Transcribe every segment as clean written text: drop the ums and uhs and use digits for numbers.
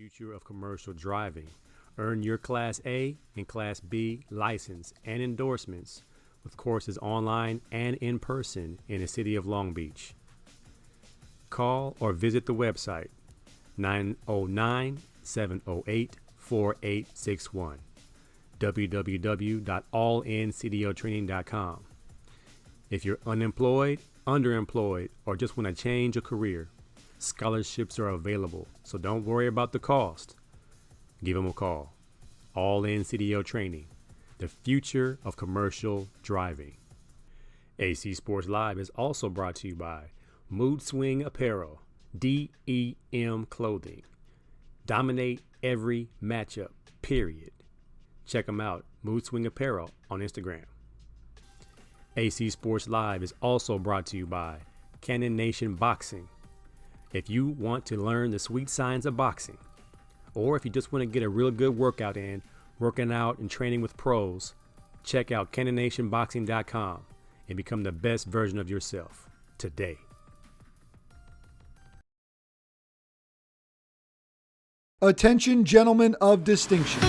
future of commercial driving. Earn your Class A and Class B license and endorsements with courses online and in person in the city of Long Beach. Call or visit the website 909-708-4861 www.allincdotraining.com. If you're unemployed, underemployed, or just want to change a career, scholarships are available, so don't worry about the cost. Give them a call. All in CDO Training, the future of commercial driving. AC Sports Live is also brought to you by Mood Swing Apparel, DEM Clothing. Dominate every matchup, period. Check them out, Mood Swing Apparel on Instagram. AC Sports Live is also brought to you by Cannon Nation Boxing. If you want to learn the sweet science of boxing, or if you just want to get a real good workout in, working out and training with pros, check out CannonNationBoxing.com and become the best version of yourself today. Attention, gentlemen of distinction.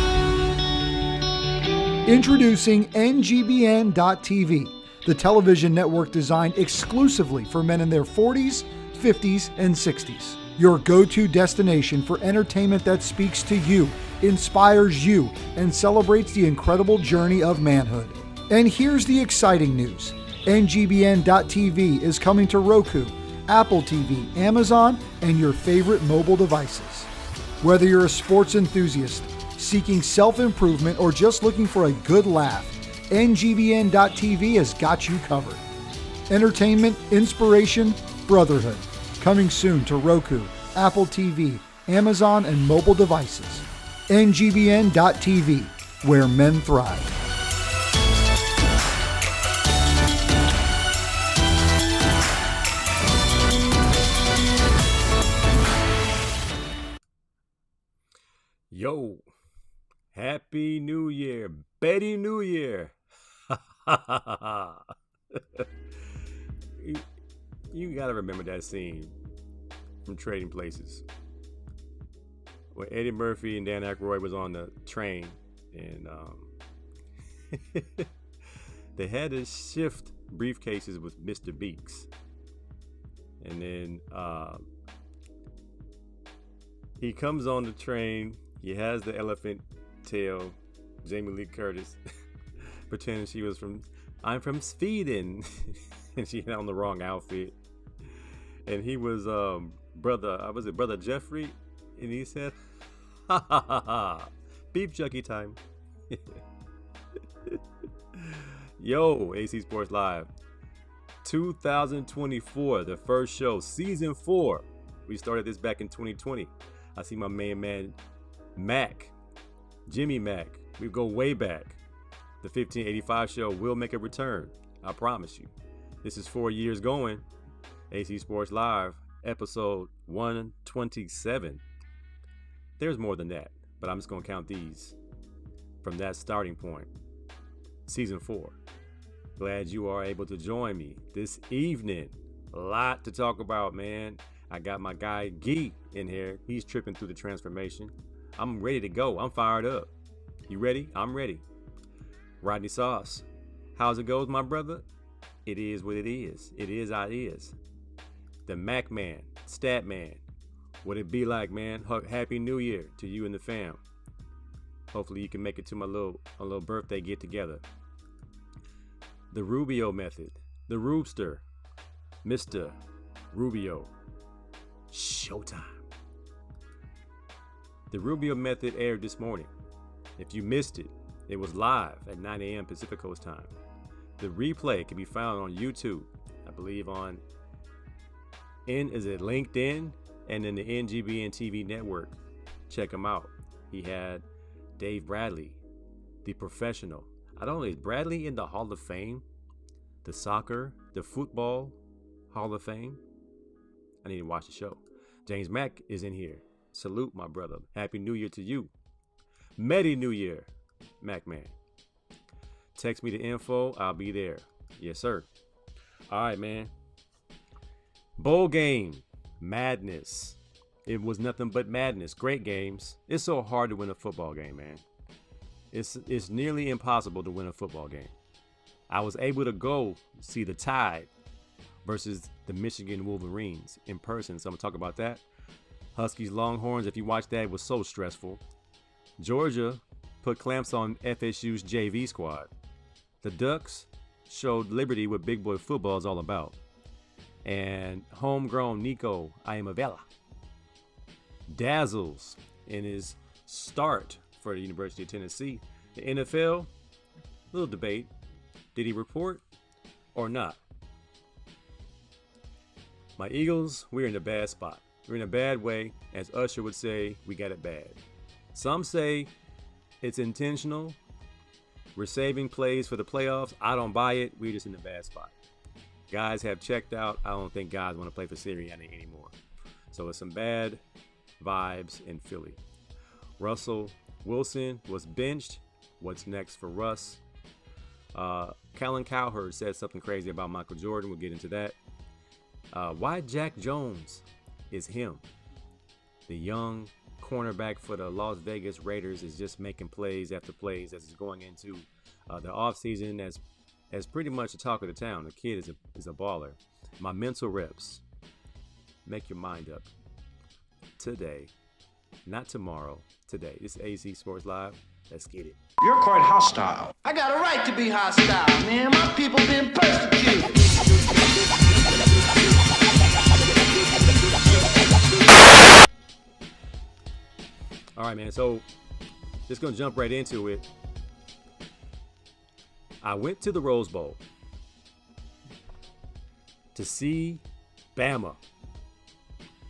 Introducing NGBN.TV, the television network designed exclusively for men in their 40s, 50s, and 60s. Your go-to destination for entertainment that speaks to you, inspires you, and celebrates the incredible journey of manhood. And here's the exciting news. NGBN.TV is coming to Roku, Apple TV, Amazon, and your favorite mobile devices. Whether you're a sports enthusiast, seeking self-improvement, or just looking for a good laugh, NGBN.TV has got you covered. Entertainment, inspiration, brotherhood. Coming soon to Roku, Apple TV, Amazon, and mobile devices. NGBN.TV, where men thrive. Yo, Happy New Year, Betty New Year. You gotta remember that scene from Trading Places where Eddie Murphy and Dan Aykroyd was on the train, and they had to shift briefcases with Mr. Beeks, and then he comes on the train. He has the elephant tail, Jamie Lee Curtis, pretending I'm from Sweden, and she had on the wrong outfit. And he was Brother Jeffrey, and he said, "Ha ha ha ha, beef jerky time." Yo, AC Sports Live, 2024, the first show, season 4. We started this back in 2020. I see my main man Mac, Jimmy Mac. We go way back. The 1585 show will make a return. I promise you. This is 4 years going. AC Sports Live, episode 127. There's more than that, but I'm just going to count these from that starting point. Season 4. Glad you are able to join me this evening. A lot to talk about, man. I got my guy Gee in here. He's tripping through the transformation. I'm ready to go. I'm fired up. You ready? I'm ready. Rodney Sauce. How's it goes, my brother? It is what it is. It is how it is. The Mac Man, Stat Man. What it be like, man? Happy New Year to you and the fam. Hopefully you can make it to my little birthday get together. The Rubio Method. The Roobster. Mr. Rubio. Showtime. The Rubio Method aired this morning. If you missed it, it was live at 9 a.m. Pacific Coast time. The replay can be found on YouTube, I believe on LinkedIn, and in the NGBN TV network. Check him out. He had Dave Bradley, the professional. I don't know, is Bradley in the Hall of Fame? The football Hall of Fame? I need to watch the show. James Mack is in here. Salute, my brother. Happy New Year to you. Merry New Year, Mac Man. Text me the info. I'll be there. Yes, sir. All right, man. Bowl game. Madness. It was nothing but madness. Great games. It's so hard to win a football game, man. It's nearly impossible to win a football game. I was able to go see the Tide versus the Michigan Wolverines in person, so I'm going to talk about that. Huskies Longhorns, if you watched that, it was so stressful. Georgia put clamps on FSU's JV squad. The Ducks showed Liberty what big boy football is all about. And homegrown Nico Iamavela dazzles in his start for the University of Tennessee. The NFL, little debate. Did he report or not? My Eagles, we're in a bad spot. We're in a bad way. As Usher would say, we got it bad. Some say it's intentional. We're saving plays for the playoffs. I don't buy it. We're just in a bad spot. Guys have checked out. I don't think guys want to play for Sirianni anymore. So it's some bad vibes in Philly. Russell Wilson was benched. What's next for Russ? Colin Cowherd said something crazy about Michael Jordan. We'll get into that. Why Jack Jones is him. The young cornerback for the Las Vegas Raiders is just making plays after plays as he's going into the offseason as pretty much the talk of the town. The kid is a baller. My mental reps. Make your mind up. Today. Not tomorrow. Today. This is AZ Sports Live. Let's get it. You're quite hostile. I got a right to be hostile, man. My people been persecuted. All right, man. So just going to jump right into it. I went to the Rose Bowl to see Bama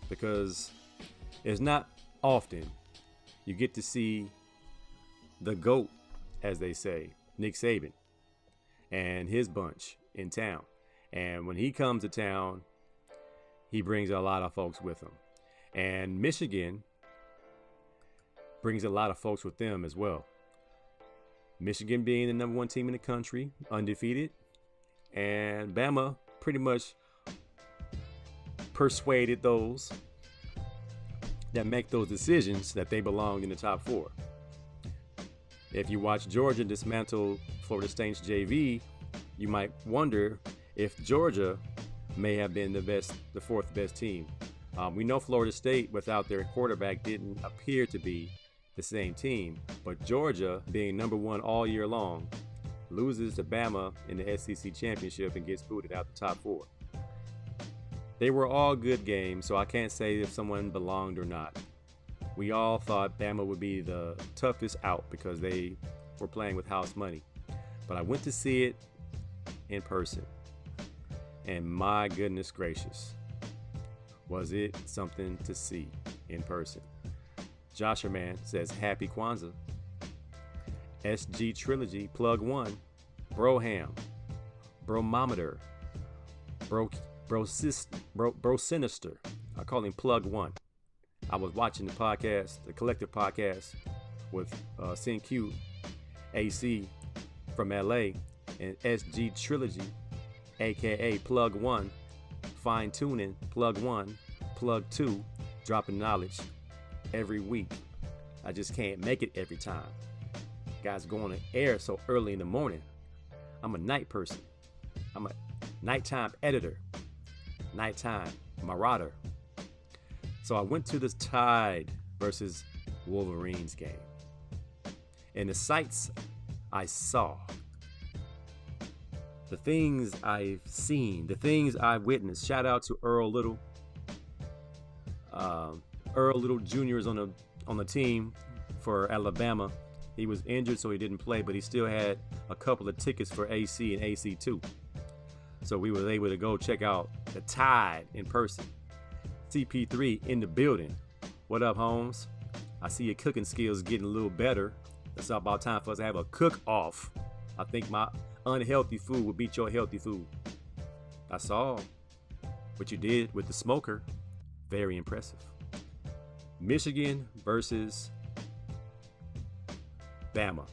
because it's not often you get to see the GOAT, as they say, Nick Saban, and his bunch in town. And when he comes to town, he brings a lot of folks with him. And Michigan brings a lot of folks with them as well. Michigan being the number one team in the country, undefeated. And Bama pretty much persuaded those that make those decisions that they belonged in the top four. If you watch Georgia dismantle Florida State's JV, you might wonder if Georgia may have been the fourth best team. We know Florida State, without their quarterback, didn't appear to be the same team, but Georgia, being number one all year long, loses to Bama in the SEC championship and gets booted out the top four. They were all good games, so I can't say if someone belonged or not. We all thought Bama would be the toughest out because they were playing with house money. But I went to see it in person. And my goodness gracious, was it something to see in person. Joshua Man says, Happy Kwanzaa. SG Trilogy, Plug 1, Broham, Bromometer, Bro Sinister. I call him Plug 1. I was watching the podcast, the collective podcast with CNQ AC from LA and SG Trilogy, aka Plug 1, fine tuning, Plug 1, Plug 2, dropping knowledge every week. I just can't make it every time. Guys going to air so early in the morning. I'm a night person. I'm a nighttime editor, nighttime marauder. So I went to this Tide versus Wolverines game. And the sights I saw, the things I've seen, the things I've witnessed. Shout out to Earl Little. Earl Little Jr. is on the team for Alabama. He was injured, so he didn't play, but he still had a couple of tickets for AC and AC2. So we were able to go check out the Tide in person. CP3 in the building. What up, Holmes? I see your cooking skills getting a little better. It's about time for us to have a cook-off. I think my unhealthy food will beat your healthy food. I saw what you did with the smoker. Very impressive. Michigan versus Bama.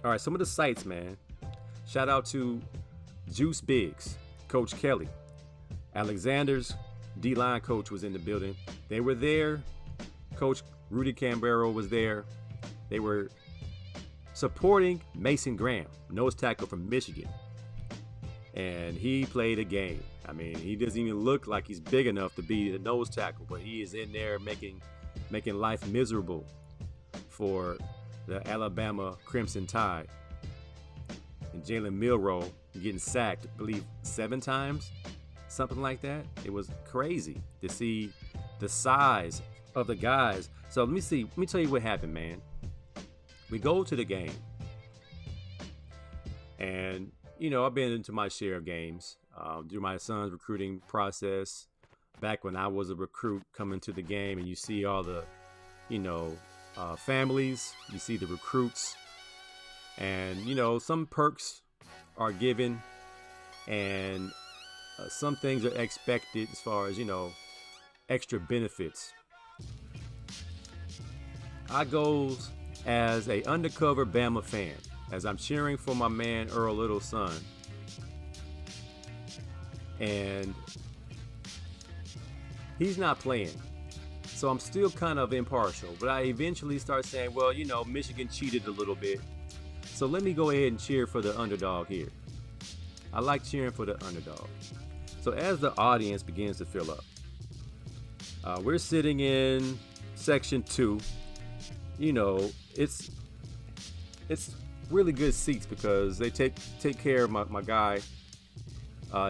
All right, some of the sites, man. Shout out to Juice Biggs, Coach Kelly. Alexander's D-line coach was in the building. They were there. Coach Rudy Cambero was there. They were supporting Mason Graham, nose tackle from Michigan. And he played a game. I mean, he doesn't even look like he's big enough to be the nose tackle, but he is in there making life miserable for the Alabama Crimson Tide. And Jalen Milroe getting sacked, I believe, 7 times, something like that. It was crazy to see the size of the guys. So let me tell you what happened, man. We go to the game, and I've been into my share of games through my son's recruiting process. Back when I was a recruit coming to the game, and you see all the, families, you see the recruits, and some perks are given, and some things are expected as far as extra benefits. I goes as a undercover Bama fan, as I'm cheering for my man Earl Little's son, and he's not playing, so I'm still kind of impartial. But I eventually start saying, well, Michigan cheated a little bit, so let me go ahead and cheer for the underdog here. I like cheering for the underdog. So as the audience begins to fill up, we're sitting in section 2. It's really good seats because they take care of my guy.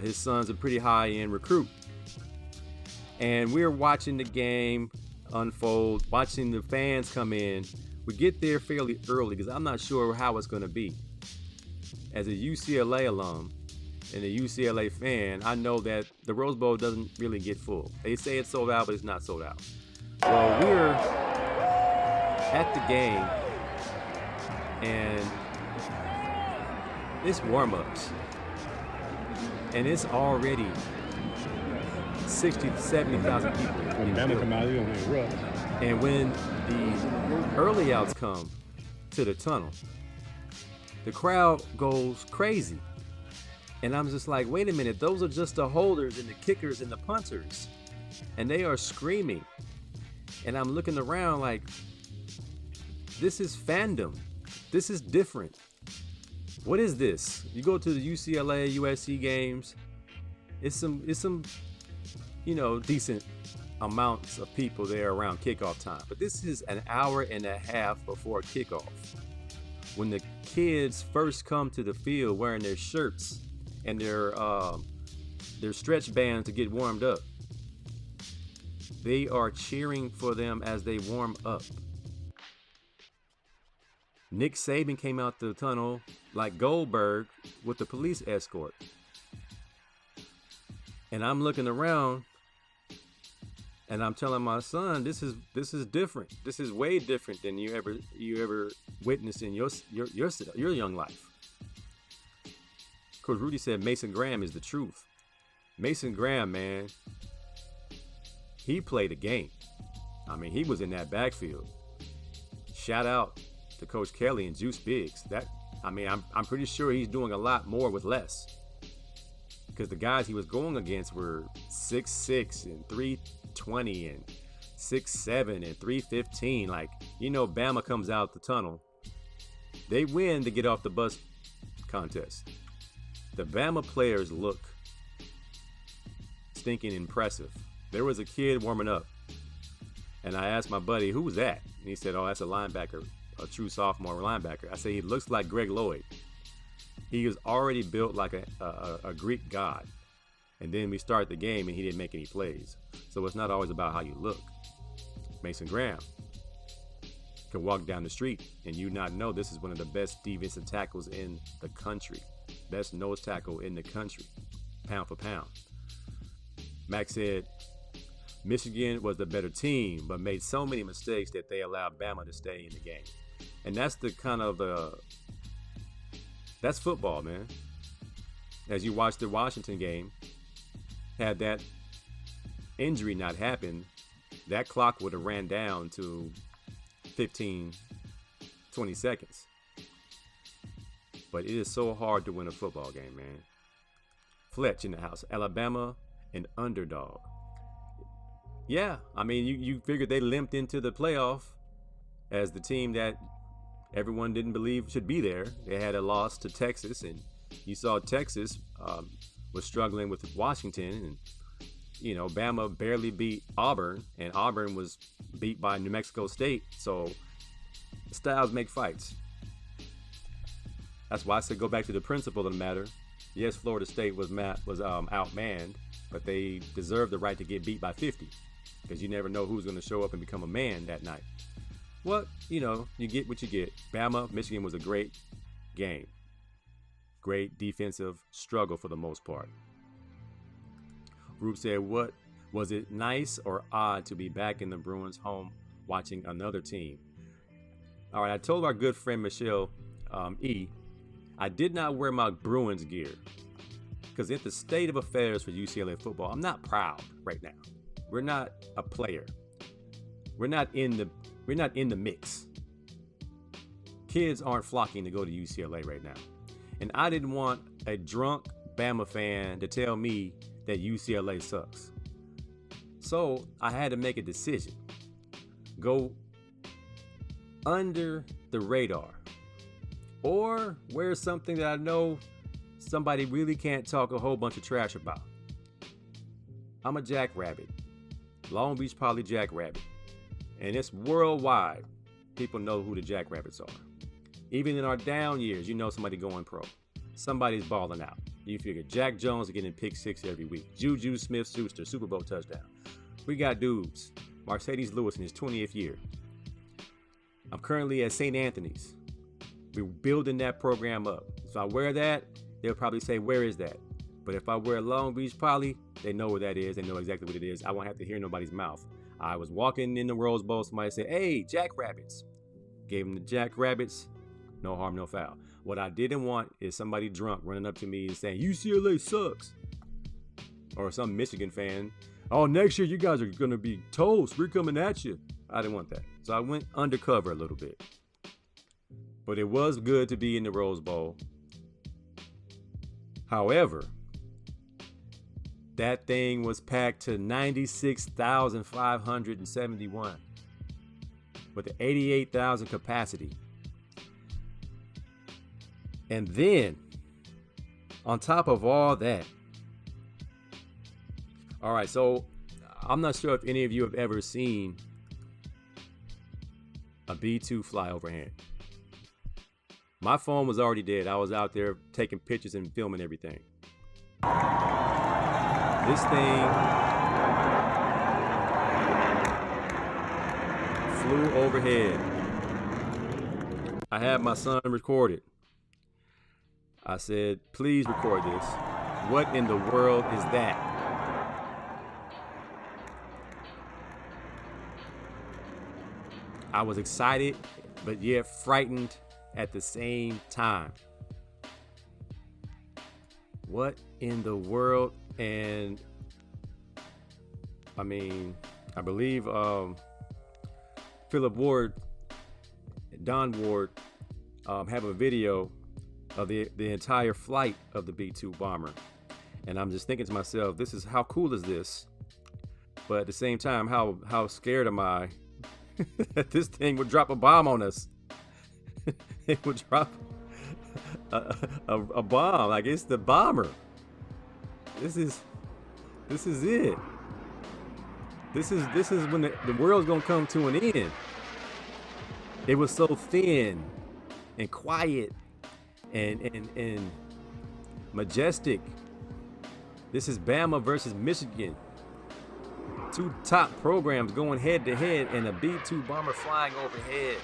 His son's a pretty high-end recruit. And we're watching the game unfold, watching the fans come in. We get there fairly early because I'm not sure how it's going to be. As a UCLA alum and a UCLA fan, I know that the Rose Bowl doesn't really get full. They say it's sold out, but it's not sold out. Well, we're at the game, and it's warm-ups, and it's already 60 to 70,000 people. And when the early outs come to the tunnel, the crowd goes crazy. And I'm just like, wait a minute, those are just the holders and the kickers and the punters, and they are screaming. And I'm looking around like, this is fandom. This is different. What is this? You go to the UCLA, USC games, it's some decent amounts of people there around kickoff time. But this is an hour and a half before kickoff, when the kids first come to the field wearing their shirts and their stretch bands to get warmed up. They are cheering for them as they warm up. Nick Saban came out the tunnel like Goldberg with the police escort. And I'm looking around and I'm telling my son, this is different. This is way different than you ever witnessed in your young life. Coach Rudy said Mason Graham is the truth. Mason Graham, man, he played a game. I mean, he was in that backfield. Shout out to Coach Kelly and Juice Biggs. I'm pretty sure he's doing a lot more with less, because the guys he was going against were 6'6" and 320 and 6'7" and 315. Like, Bama comes out the tunnel, they win to get off the bus contest. The Bama players look stinking impressive. There was a kid warming up, and I asked my buddy, who was that? And he said, oh, that's a linebacker, a true sophomore linebacker. I said, he looks like Greg Lloyd. He was already built like a Greek god. And then we start the game and he didn't make any plays. So it's not always about how you look. Mason Graham can walk down the street and you not know this is one of the best defensive tackles in the country. Best nose tackle in the country, pound for pound. Max said Michigan was the better team, but made so many mistakes that they allowed Bama to stay in the game. And that's the kind of that's football, man. As you watch the Washington game, had that injury not happened, that clock would have ran down to 15, 20 seconds. But it is so hard to win a football game, man. Fletch in the house. Alabama, an underdog. Yeah, I mean, you figured they limped into the playoff as the team that everyone didn't believe should be there. They had a loss to Texas, and you saw Texas was struggling with Washington, and Bama barely beat Auburn, and Auburn was beat by New Mexico State. So styles make fights. That's why I said go back to the principle of the matter. Yes, Florida State was outmanned, but they deserve the right to get beat by 50, because you never know who's going to show up and become a man that night. Well, you get what you get. Bama, Michigan was a great game. Great defensive struggle for the most part. Rube said, what was it nice or odd to be back in the Bruins' home watching another team? All right, I told our good friend Michelle E, I did not wear my Bruins gear because at the state of affairs for UCLA football, I'm not proud right now. We're not a player. We're not in the mix. Kids aren't flocking to go to UCLA right now. And I didn't want a drunk Bama fan to tell me that UCLA sucks. So I had to make a decision. Go under the radar, or wear something that I know somebody really can't talk a whole bunch of trash about. I'm a jackrabbit. Long Beach Poly jackrabbit. And it's worldwide. People know who the jackrabbits are. Even in our down years, somebody going pro. Somebody's balling out. You figure Jack Jones is getting pick 6 every week. Juju Smith-Schuster, Super Bowl touchdown. We got dudes. Mercedes Lewis in his 20th year. I'm currently at St. Anthony's. We're building that program up. If I wear that, they'll probably say, where is that? But if I wear Long Beach Poly, they know where that is. They know exactly what it is. I won't have to hear nobody's mouth. I was walking in the Rose Bowl. Somebody said, hey, Jackrabbits. Gave them the Jackrabbits. No harm, no foul. What I didn't want is somebody drunk running up to me and saying, UCLA sucks. Or some Michigan fan, oh, next year you guys are going to be toast. We're coming at you. I didn't want that. So I went undercover a little bit. But it was good to be in the Rose Bowl. However, that thing was packed to 96,571 with an 88,000 capacity. And then, on top of all that, all right, so I'm not sure if any of you have ever seen a B-2 fly overhead. My phone was already dead. I was out there taking pictures and filming everything. This thing flew overhead. I had my son record it. I said, please record this. What in the world is that? I was excited, but yet frightened at the same time. What in the world? And I mean, I believe Philip Ward, Don Ward, have a video of the entire flight of the B-2 bomber. And I'm just thinking to myself, this is how cool is this? But at the same time, how scared am I that this thing would drop a bomb on us? It would drop a bomb. Like, it's the bomber. This is it. This is when the world's gonna come to an end. It was so thin and quiet and majestic. This is Bama versus Michigan. Two top programs going head to head, and a B-2 bomber flying overhead.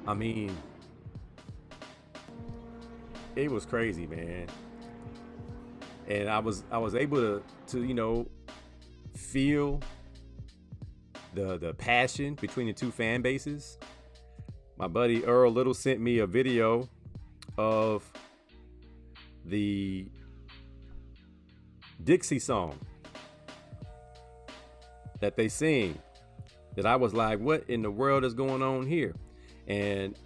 I mean, it was crazy, man. And I was able to feel the passion between the two fan bases. My buddy Earl Little sent me a video of the Dixie song that they sing, that I was like, what in the world is going on here? And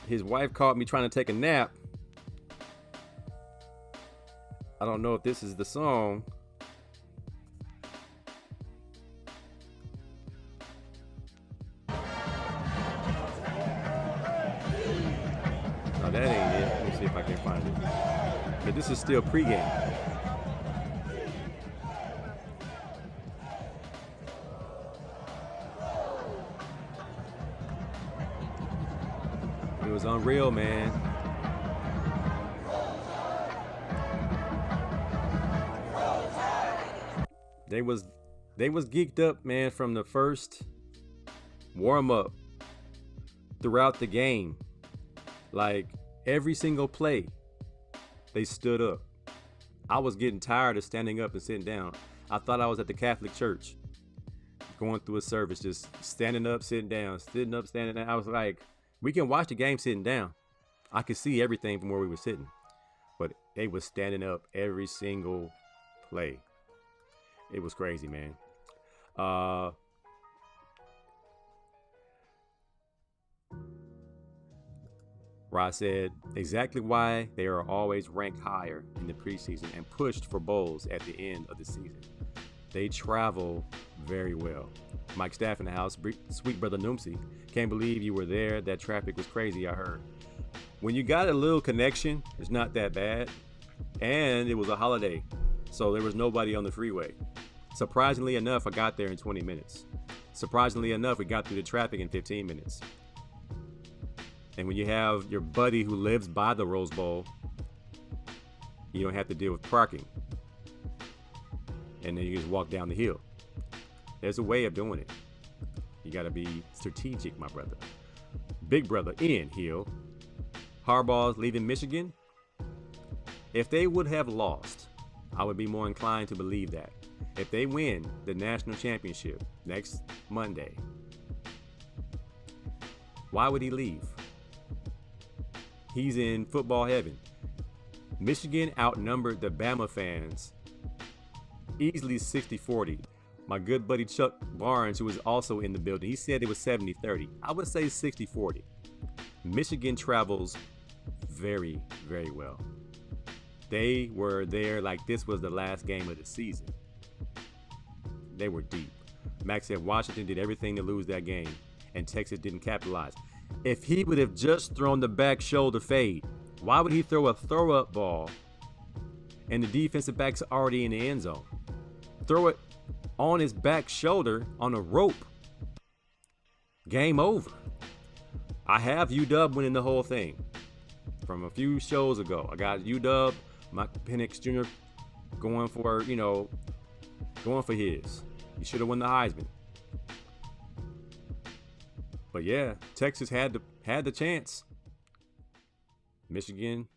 his wife caught me trying to take a nap. I don't know if this is the song, This is still pregame. It was unreal, man. They was geeked up, man, from the first warm up throughout the game. Like every single play, they stood up. I was getting tired of standing up and sitting down. I thought I was at the Catholic Church going through a service, just standing up, sitting down, sitting up, standing down. I was like, we can watch the game sitting down. I could see everything from where we were sitting. But they was standing up every single play. It was crazy, man. Ross said exactly why they are always ranked higher in the preseason and pushed for bowls at the end of the season. They travel very well. Mike Staff in the house, sweet brother Noomsy. Can't believe you were there. That traffic was crazy, I heard. When you got a little connection, it's not that bad. And it was a holiday, so there was nobody on the freeway. Surprisingly enough, I got there in 20 minutes. Surprisingly enough, we got through the traffic in 15 minutes. And when you have your buddy who lives by the Rose Bowl, you don't have to deal with parking. And then you just walk down the hill. There's a way of doing it. You got to be strategic, my brother. Big brother Ian Hill. Harbaugh's leaving Michigan. If they would have lost, I would be more inclined to believe that. If they win the national championship next Monday, why would he leave? He's in football heaven. Michigan outnumbered the Bama fans easily 60-40. My good buddy Chuck Barnes, who was also in the building, he said it was 70-30. I would say 60-40. Michigan travels very, very well. They were there like this was the last game of the season. They were deep. Max said Washington did everything to lose that game, and Texas didn't capitalize. If he would have just thrown the back shoulder fade, why would he throw a throw-up ball and the defensive back's already in the end zone? Throw it on his back shoulder on a rope. Game over. I have UW winning the whole thing. From a few shows ago, I got UW, Mike Penix Jr. going for his. He should have won the Heisman. But yeah, Texas had the chance. Michigan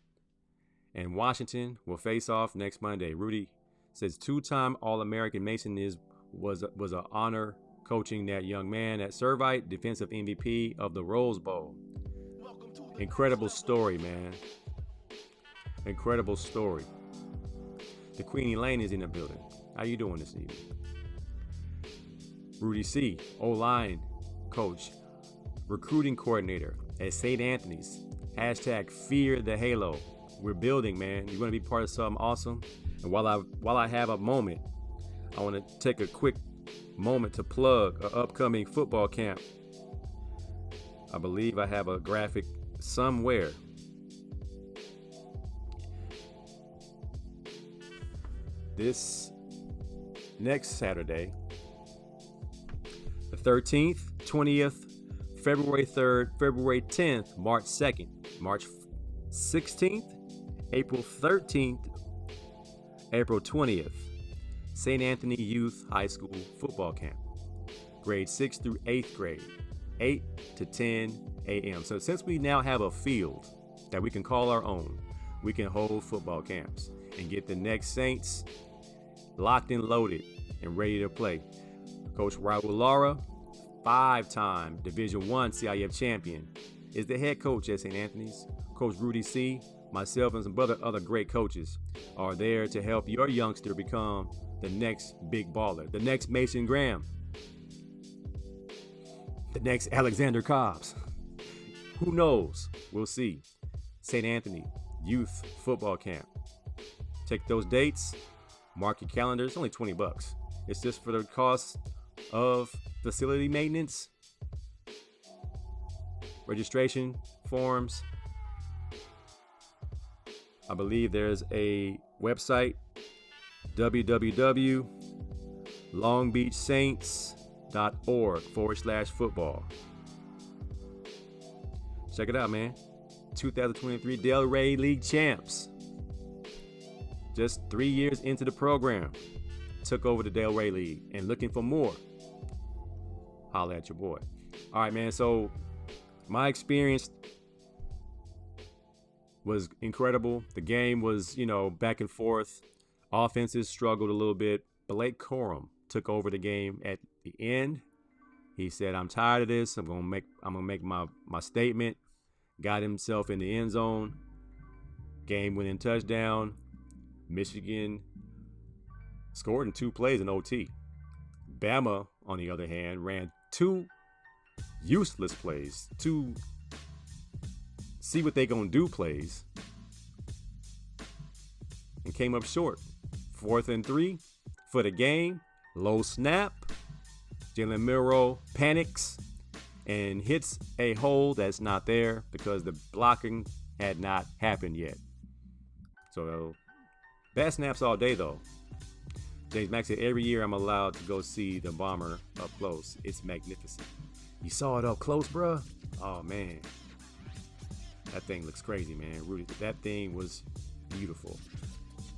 and Washington will face off next Monday. Rudy says two-time All-American Mason was an honor coaching that young man at Servite, defensive MVP of the Rose Bowl. Incredible story, man. Incredible story. The Queenie Lane is in the building. How you doing this evening? Rudy C, O-line coach, recruiting coordinator at St. Anthony's. Hashtag fear the halo. We're building, man. You're going to be part of something awesome. And while I have a moment, I want to take a quick moment to plug an upcoming football camp. I believe I have a graphic somewhere. This next Saturday, the 13th, 20th, February 3rd, February 10th, March 2nd, March 16th, April 13th, April 20th, St. Anthony Youth High School Football Camp, grade 6th through 8th grade, 8 to 10 a.m. So since we now have a field that we can call our own, we can hold football camps and get the next Saints locked and loaded and ready to play. Coach Raul Lara, 5-time Division I CIF champion, is the head coach at St. Anthony's. Coach Rudy C, myself, and some other great coaches are there to help your youngster become the next big baller, the next Mason Graham, the next Alexander Cobbs. Who knows? We'll see. St. Anthony Youth Football Camp. Take those dates, mark your calendar. It's only $20. It's just for the cost of facility maintenance, registration forms, I believe there's a website, www.longbeachsaints.org/football. Check it out, man. 2023 Delray League champs. Just 3 years into the program, took over the Delray League and looking for more. Holla at your boy. All right, man. So my experience was incredible. The game was, back and forth. Offenses struggled a little bit. Blake Corum took over the game at the end. He said, "I'm tired of this. I'm gonna make my statement." Got himself in the end zone. Game-winning touchdown. Michigan scored in 2 plays in OT. Bama, on the other hand, ran 2 useless plays, 2 see what they gonna do plays, and came up short. 4th and 3 for the game. Low snap. Jalen Milroe panics and hits a hole that's not there because the blocking had not happened yet. So bad snaps all day though. James Mack said, "Every year I'm allowed to go see the Bomber up close. It's magnificent." You saw it up close, bruh? Oh man, that thing looks crazy, man. Rudy, that thing was beautiful.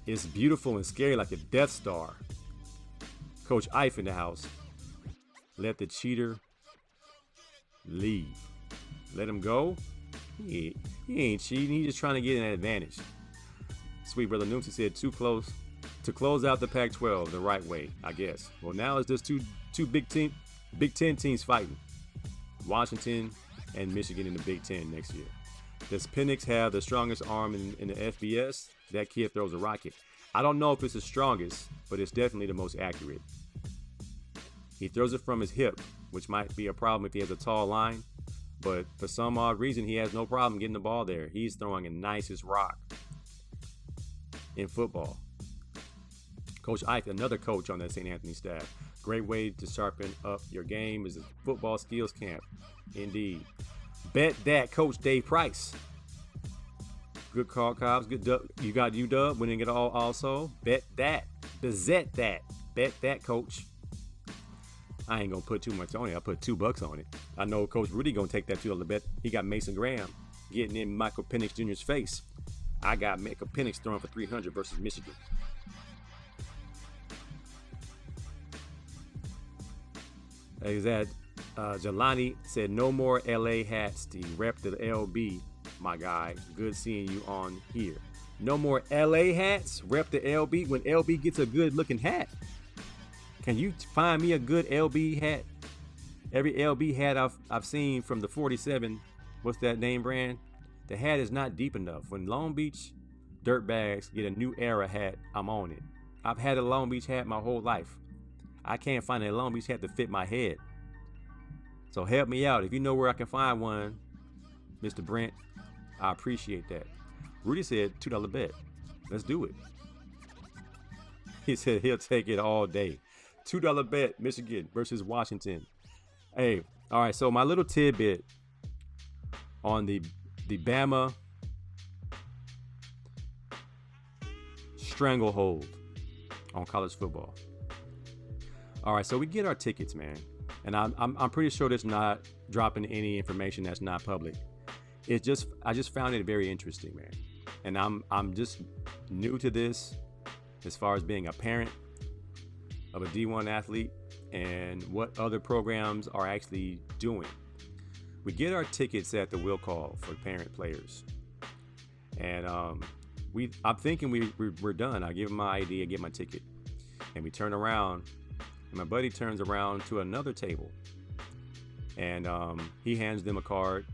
It's beautiful and scary like a Death Star. Coach Ife in the house. Let the cheater leave. Let him go? He ain't cheating. He's just trying to get an advantage. Sweet Brother Newton said, "Too close to close out the Pac-12 the right way, I guess." Well, now it's just two Big Ten teams fighting. Washington and Michigan in the Big Ten next year. Does Penix have the strongest arm in the FBS? That kid throws a rocket. I don't know if it's the strongest, but it's definitely the most accurate. He throws it from his hip, which might be a problem if he has a tall line, but for some odd reason, he has no problem getting the ball there. He's throwing the nicest rock in football. Coach Ike, another coach on that St. Anthony staff. Great way to sharpen up your game is a football skills camp. Indeed. Bet that, Coach Dave Price. Good call, Cobbs. Good dub. You got UW winning it all also. Bet that. Bezet that. Bet that, Coach. I ain't gonna put too much on it. I put $2 on it. I know Coach Rudy gonna take that $2 bet. He got Mason Graham getting in Michael Penix Jr.'s face. I got Michael Penix throwing for 300 versus Michigan. Is that Jelani said, "No more LA hats, Steve. Rep the LB, my guy. Good seeing you on here." No more LA hats. Rep the LB. When LB gets a good looking hat, can you find me a good LB hat? Every LB hat I've seen from the 47, what's that name brand? The hat is not deep enough. When Long Beach dirtbags get a new era hat, I'm on it. I've had a Long Beach hat my whole life. I can't find a Long Beach hat to fit my head. So help me out. If you know where I can find one, Mr. Brent, I appreciate that. Rudy said $2 bet. Let's do it. He said he'll take it all day. $2 bet, Michigan versus Washington. Hey, all right, so my little tidbit on the Bama stranglehold on college football. All right, so we get our tickets, man. And I'm pretty sure there's not dropping any information that's not public. I just found it very interesting, man. And I'm just new to this as far as being a parent of a D1 athlete and what other programs are actually doing. We get our tickets at the will call for parent players. And I'm thinking we're done. I give him my ID, I get my ticket. And we turn around, and my buddy turns around to another table. And he hands them a card.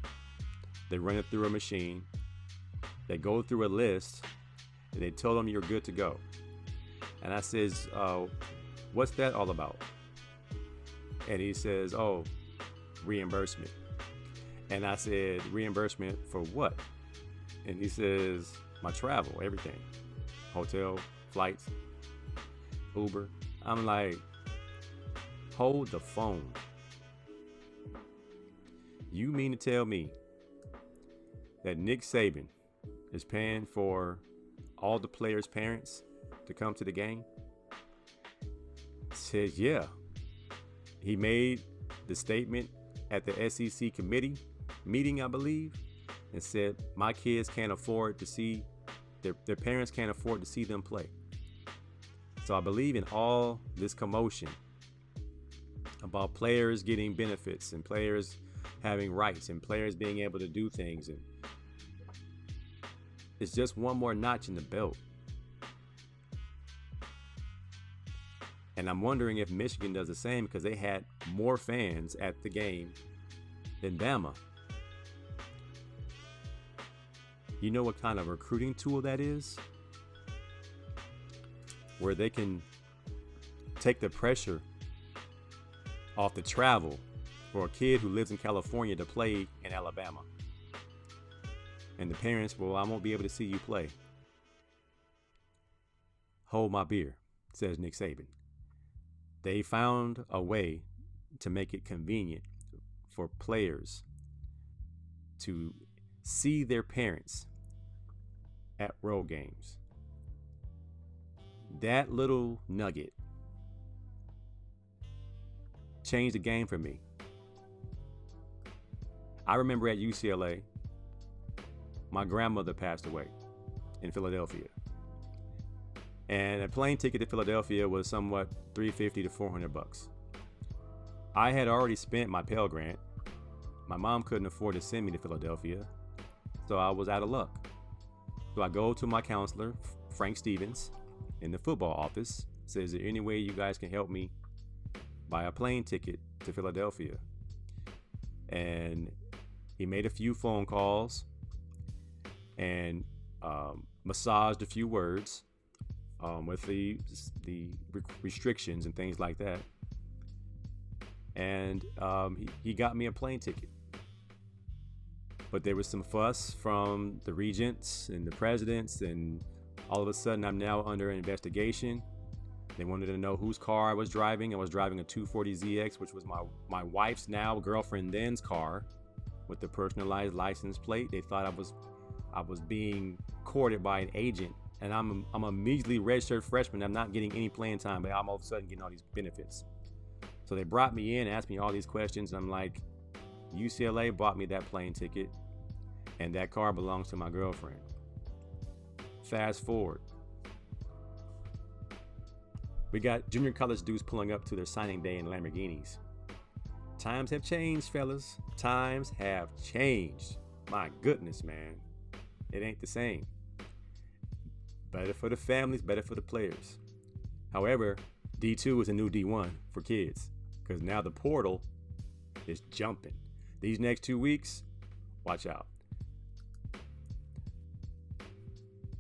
They run it through a machine. They go through a list, and they tell them you're good to go. And I says, "What's that all about?" And he says, "Oh, reimbursement." And I said, "Reimbursement for what?" And he says, "My travel, everything. Hotel, flights, Uber." I'm like, hold the phone. You mean to tell me that Nick Saban is paying for all the players' parents to come to the game? Said, yeah. He made the statement at the SEC committee meeting, I believe, and said, my kids can't afford to see, their parents can't afford to see them play. So I believe in all this commotion about players getting benefits and players having rights and players being able to do things. And it's just one more notch in the belt. And I'm wondering if Michigan does the same, because they had more fans at the game than Bama. You know what kind of recruiting tool that is? Where they can take the pressure off the travel for a kid who lives in California to play in Alabama. And the parents, well, I won't be able to see you play. Hold my beer, says Nick Saban. They found a way to make it convenient for players to see their parents at road games. That little nugget changed the game for me. I remember at UCLA, my grandmother passed away in Philadelphia. And a plane ticket to Philadelphia was somewhat $350 to $400. I had already spent my Pell Grant. My mom couldn't afford to send me to Philadelphia, so I was out of luck. So I go to my counselor, Frank Stevens, in the football office, says, is there any way you guys can help me buy a plane ticket to Philadelphia? And he made a few phone calls and massaged a few words with the restrictions and things like that. And he got me a plane ticket. But there was some fuss from the regents and the presidents, and all of a sudden I'm now under investigation. They wanted to know whose car I was driving. I was driving a 240ZX, which was my wife's now girlfriend then's car, with the personalized license plate. They thought I was being courted by an agent, and I'm a measly redshirt freshman. I'm not getting any playing time, but I'm all of a sudden getting all these benefits. So they brought me in, asked me all these questions, and I'm like, UCLA bought me that plane ticket, and that car belongs to my girlfriend. Fast forward. We got junior college dudes pulling up to their signing day in Lamborghinis. Times have changed, fellas. Times have changed. My goodness, man. It ain't the same. Better for the families, better for the players. However, D2 is a new D1 for kids, because now the portal is jumping. These next 2 weeks, watch out.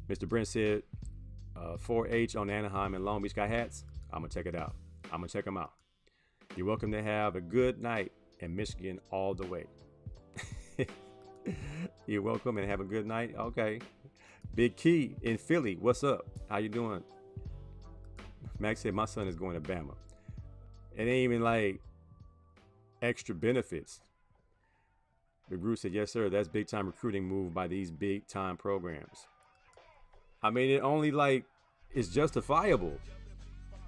Mr. Brent said, 4-H on Anaheim and Long Beach got hats. I'm going to check it out. I'm going to check them out. You're welcome to have a good night in Michigan all the way. You're welcome and have a good night. Okay. Big Key in Philly. What's up? How you doing? Max said, my son is going to Bama. It ain't even like extra benefits. Big Bruce said, yes, sir. That's big time recruiting move by these big time programs. I mean, it only like is justifiable.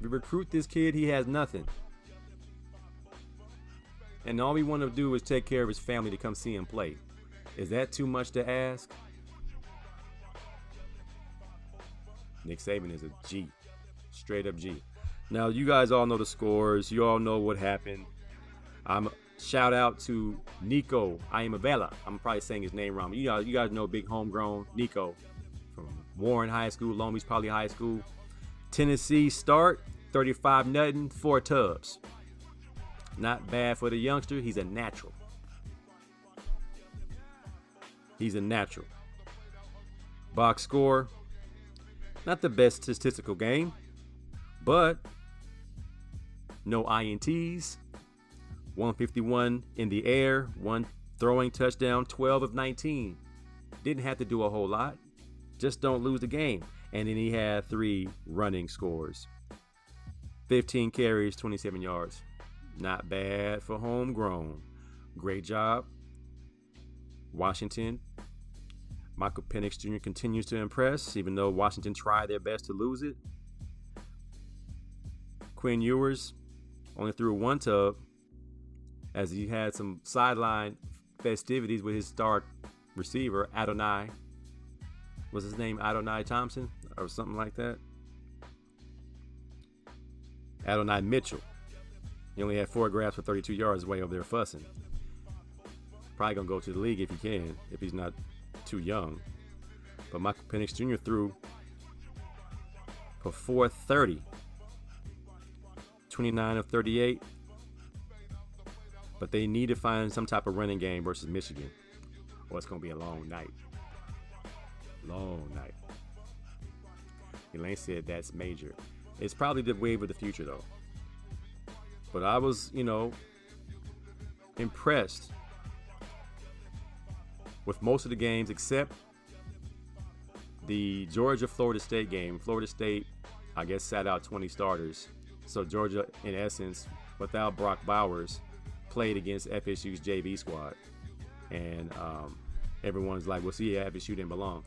We recruit this kid, he has nothing. And all we want to do is take care of his family to come see him play. Is that too much to ask? Nick Saban is a G. Straight up G. Now, you guys all know the scores. You all know what happened. Shout out to Nico Iamavela. I'm probably saying his name wrong. You guys know big homegrown Nico from Warren High School, Long Beach Poly High School. Tennessee start, 35-0, 4 tubs. Not bad for the youngster. He's a natural. He's a natural. Box score, not the best statistical game, but no INTs, 151 in the air, 1 throwing touchdown, 12 of 19. Didn't have to do a whole lot. Just don't lose the game. And then he had 3 running scores. 15 carries, 27 yards. Not bad for homegrown. Great job, Washington. Michael Penix Jr. continues to impress, even though Washington tried their best to lose it. Quinn Ewers only threw one tub, as he had some sideline festivities with his star receiver, Adonai. Was his name Adonai Thompson or something like that? Adonai Mitchell. He only had 4 grabs for 32 yards way over there fussing. Probably going to go to the league if he can, if he's not too young. But Michael Penix Jr. threw for 430. 29 of 38. But they need to find some type of running game versus Michigan, or it's going to be a long night. Long night. Elaine said that's major. It's probably the wave of the future, though. But I was, impressed with most of the games except the Georgia-Florida State game. Florida State, I guess, sat out 20 starters. So Georgia, in essence, without Brock Bowers, played against FSU's JV squad. And everyone's like, well, see, FSU didn't belong.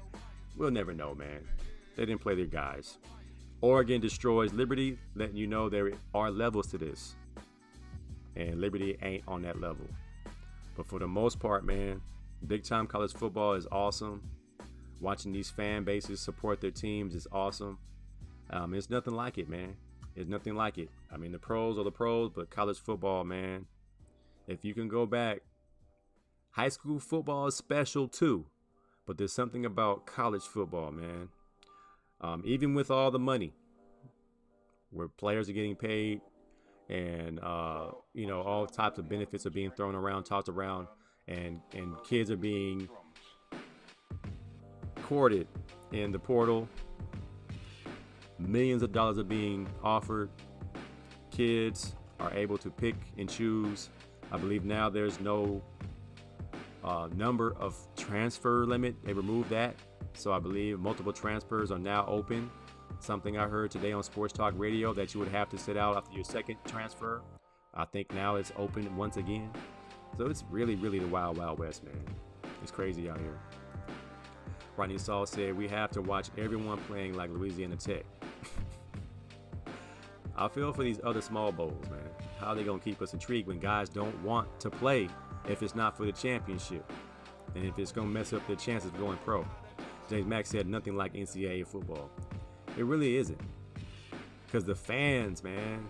We'll never know, man. They didn't play their guys. Oregon destroys Liberty, letting you know there are levels to this. And Liberty ain't on that level. But for the most part, man, big-time college football is awesome. Watching these fan bases support their teams is awesome. It's nothing like it, man. It's nothing like it. I mean, the pros are the pros, but college football, man, if you can go back, high school football is special too. But there's something about college football, man. Even with all the money, where players are getting paid and, all types of benefits are being thrown around, tossed around, and kids are being courted in the portal. Millions of dollars are being offered. Kids are able to pick and choose. I believe now there's no number of transfer limit. They removed that. So I believe multiple transfers are now open. Something I heard today on Sports Talk Radio that you would have to sit out after your second transfer. I think now it's open once again. So it's really, really the wild, wild west, man. It's crazy out here. Rodney Saul said we have to watch everyone playing like Louisiana Tech. I feel for these other small bowls, man. How are they going to keep us intrigued when guys don't want to play if it's not for the championship? And if it's going to mess up their chances of going pro. James Mack said nothing like NCAA football. It really isn't. Because the fans, man.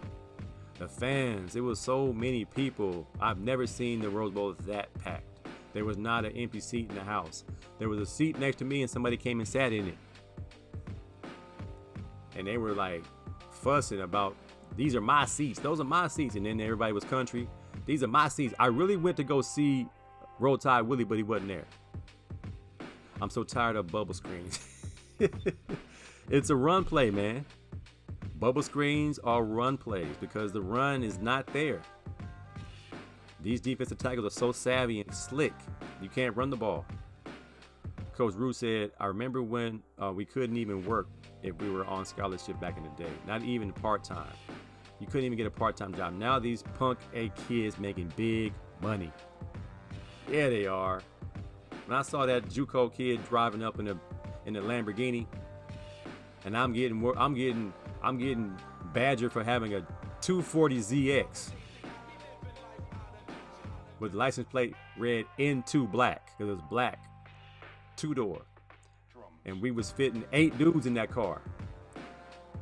The fans. It was so many people. I've never seen the Rose Bowl that packed. There was not an empty seat in the house. There was a seat next to me and somebody came and sat in it. And they were like fussing about, these are my seats. Those are my seats. And then everybody was country. These are my seats. I really went to go see Roll Tide Willie, but he wasn't there. I'm so tired of bubble screens. It's a run play, man. Bubble screens are run plays because the run is not there. These defensive tackles are so savvy and slick. You can't run the ball. Coach Rue said, I remember when we couldn't even work if we were on scholarship back in the day. Not even part-time. You couldn't even get a part-time job. Now these punk A kids making big money. Yeah, they are. When I saw that JUCO kid driving up in the Lamborghini, and I'm getting badgered for having a 240ZX with the license plate red into black, because it was black, 2-door, and we was fitting 8 dudes in that car.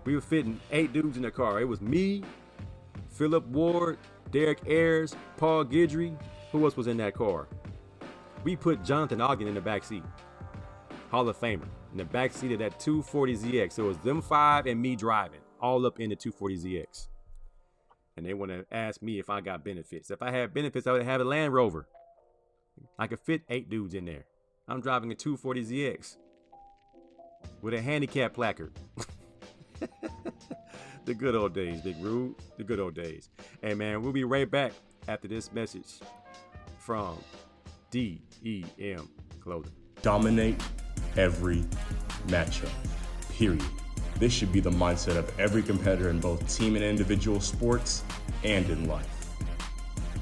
We were fitting 8 dudes in the car. It was me, Philip Ward, Derek Ayers, Paul Guidry. Who else was in that car? We put Jonathan Ogden in the back seat, Hall of Famer, in the back seat of that 240ZX. So it was them 5 and me driving, all up in the 240ZX. And they want to ask me if I got benefits. If I had benefits, I would have a Land Rover. I could fit 8 dudes in there. I'm driving a 240ZX with a handicap placard. The good old days, Big Rude. The good old days. Hey, man, we'll be right back after this message from DEM Clothing. Dominate every matchup, period. This should be the mindset of every competitor in both team and individual sports and in life.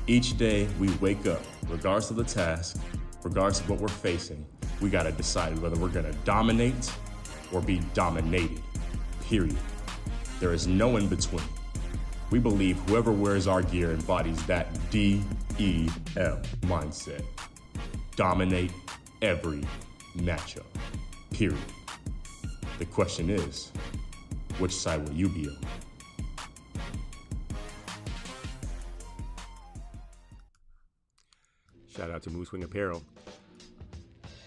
Each day we wake up, regardless of the task, regardless of what we're facing, We got to decide whether we're going to dominate or be dominated, period. There is no in between. We believe whoever wears our gear embodies that DEM mindset. Dominate every matchup, period. The question is, which side will you be on? Shout out to Moose Wing Apparel.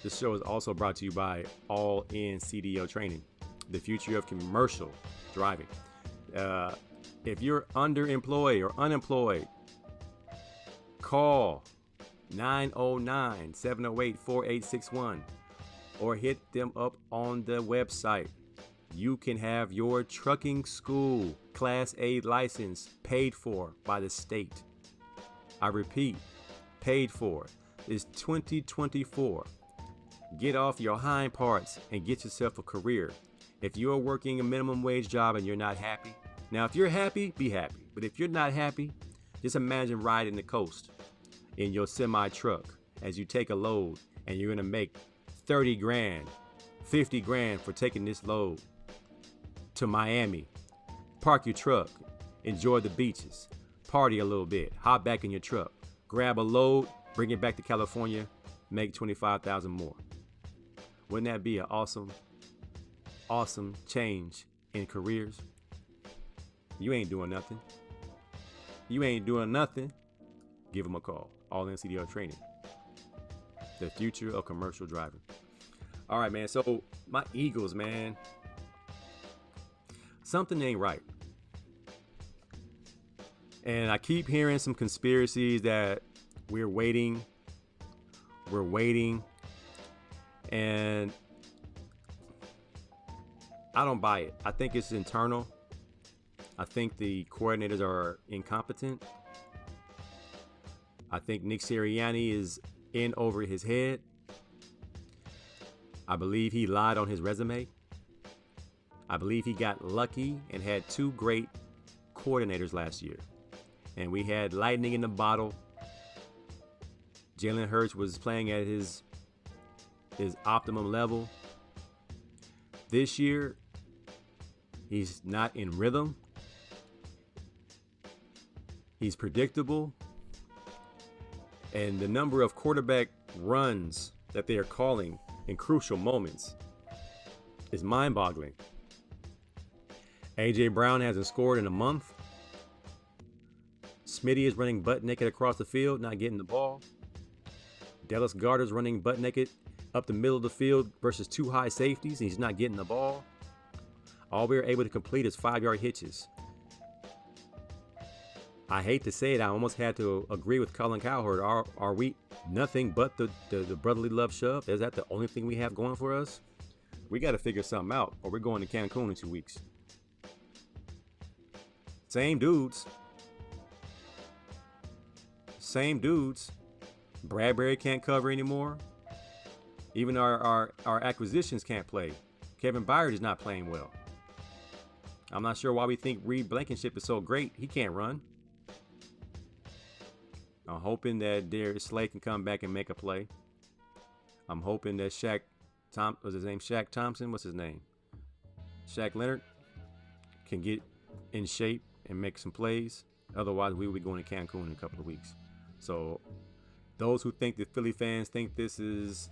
This show is also brought to you by All In CDO Training, the future of commercial driving. If you're underemployed or unemployed, call 909-708-4861 or hit them up on the website. You can have your trucking school Class A license paid for by the state. I repeat, paid for. It's 2024. Get off your hind parts and get yourself a career. If you're working a minimum wage job and you're not happy, now if you're happy, be happy. But if you're not happy, just imagine riding the coast in your semi truck as you take a load and you're gonna make 30 grand, 50 grand for taking this load to Miami. Park your truck, enjoy the beaches, party a little bit, hop back in your truck, grab a load, bring it back to California, make 25,000 more. Wouldn't that be an awesome change in careers? You ain't doing nothing. Give them a call. All In CDO Training. The future of commercial driving. All right, man. So my Eagles, man. Something ain't right. And I keep hearing some conspiracies that we're waiting. And I don't buy it. I think it's internal. I think the coordinators are incompetent. I think Nick Sirianni is in over his head. I believe he lied on his resume. I believe he got lucky and had two great coordinators last year. And we had lightning in the bottle. Jalen Hurts was playing at his optimum level. This year, he's not in rhythm. He's predictable. And the number of quarterback runs that they are calling in crucial moments is mind-boggling. A.J. Brown hasn't scored in a month. Smitty is running butt naked across the field, not getting the ball. Dallas Goedert's running butt naked up the middle of the field versus two high safeties, and he's not getting the ball. All we were able to complete is 5-yard hitches. I hate to say it, I almost had to agree with Colin Cowherd. Are we nothing but the brotherly love shove? Is that the only thing we have going for us? We got to figure something out, or we're going to Cancun in 2 weeks. Same dudes. Bradbury can't cover anymore. Even our acquisitions can't play. Kevin Byard is not playing well. I'm not sure why we think Reed Blankenship is so great. He can't run. I'm hoping that Darius Slay can come back and make a play. I'm hoping that Shaq Thompson? What's his name? Shaq Leonard can get in shape and make some plays. Otherwise, we will be going to Cancun in a couple of weeks. So those who think that Philly fans think this is